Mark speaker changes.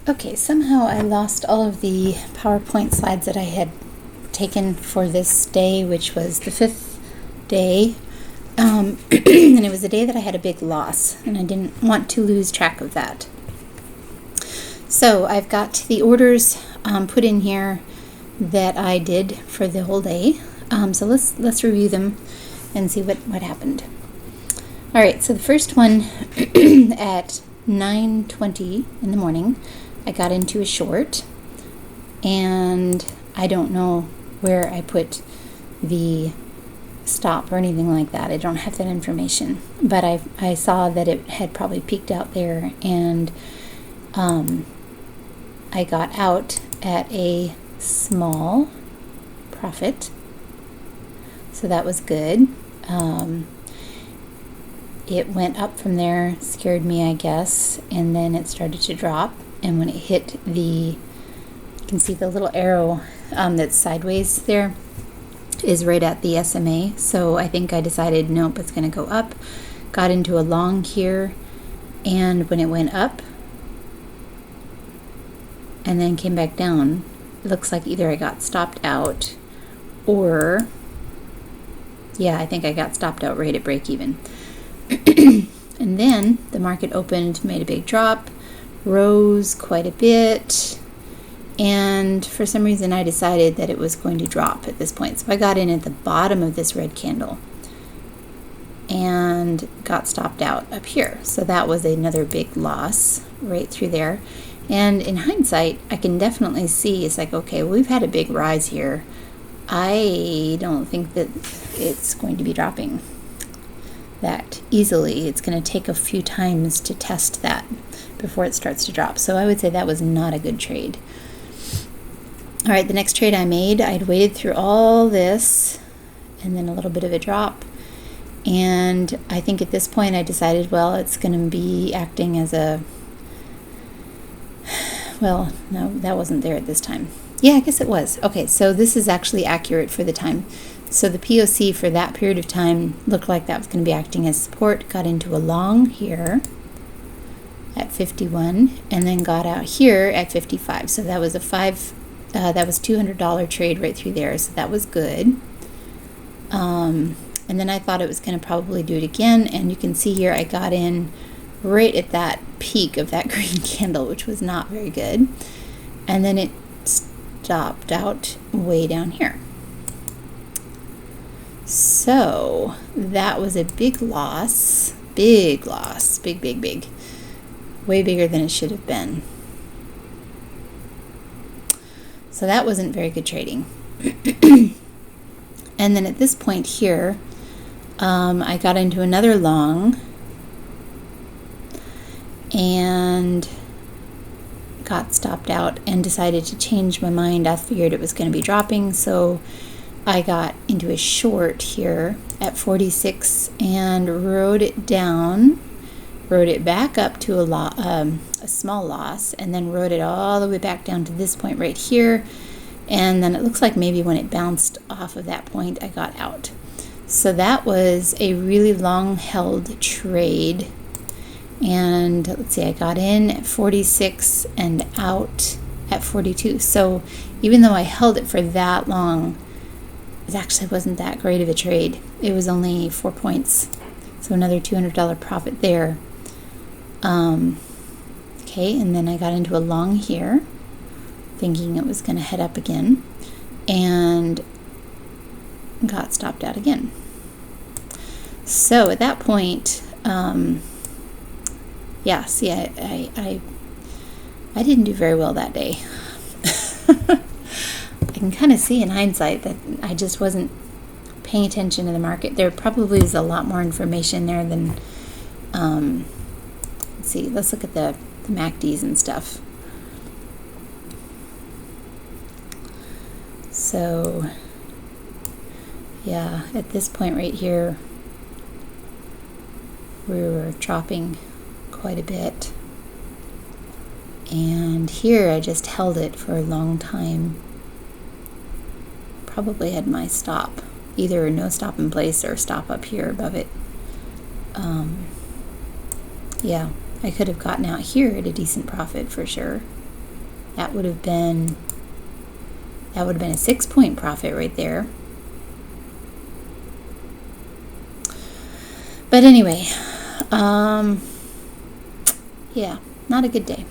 Speaker 1: Okay, somehow I lost all of the PowerPoint slides that I had taken for this day, which was the fifth day. And it was a day that I had a big loss, and I didn't want to lose track of that. So I've got the orders put in here that I did for the whole day. So let's review them and see what happened. All right, so the first one at 9:20 in the morning, I got into a short, and I don't know where I put the stop or anything like that. I don't have that information, but I saw that it had probably peaked out there, and I got out at a small profit, so that was good. It went up from there, scared me, I guess, and then it started to drop. And when it hit you can see the little arrow that's sideways there is right at the SMA. So I think I decided, nope, it's going to go up. Got into a long here, and when it went up and then came back down, it looks like either I got stopped out or, yeah, I think I got stopped out right at break even. And then the market opened, made a big drop, rose quite a bit, and for some reason I decided that it was going to drop at this point. So I got in at the bottom of this red candle and got stopped out up here. So that was another big loss right through there. And in hindsight, I can definitely see it's like, okay, well, we've had a big rise here. I don't think that it's going to be dropping that easily. It's going to take a few times to test that before it starts to drop. So I would say that was not a good trade. All right, the next trade I made, I'd waited through all this and then a little bit of a drop. And I think at this point I decided, well, it's going to be acting as a, well, no, that wasn't there at this time. Yeah, I guess it was. Okay, so this is actually accurate for the time. So the POC for that period of time looked like that was going to be acting as support. Got into a long here at 51, and then got out here at 55. So that was that was $200 trade right through there. So that was good. And then I thought it was going to probably do it again, and you can see here I got in right at that peak of that green candle, which was not very good. And then it stopped out way down here. So that was a big loss, big, way bigger than it should have been. So that wasn't very good trading. And then at this point here, I got into another long and got stopped out and decided to change my mind. I figured it was going to be dropping, so I got into a short here at 46 and rode it down, rode it back up to a small loss, and then rode it all the way back down to this point right here. And then it looks like maybe when it bounced off of that point, I got out. So that was a really long held trade. And let's see, I got in at 46 and out at 42. So even though I held it for that long, it actually wasn't that great of a trade. It was only 4 points. So another $200 profit there. Okay, and then I got into a long here, thinking it was going to head up again, and got stopped out again. So at that point, yeah, see, I didn't do very well that day. I can kind of see in hindsight that I just wasn't paying attention to the market. There probably was a lot more information there than, let's see, let's look at the MACDs and stuff. So, yeah, at this point right here, we were dropping quite a bit. And here I just held it for a long time. Probably had my stop, either no stop in place or stop up here above it. Yeah, I could have gotten out here at a decent profit for sure. That would have been a 6-point profit right there. But anyway, yeah, not a good day.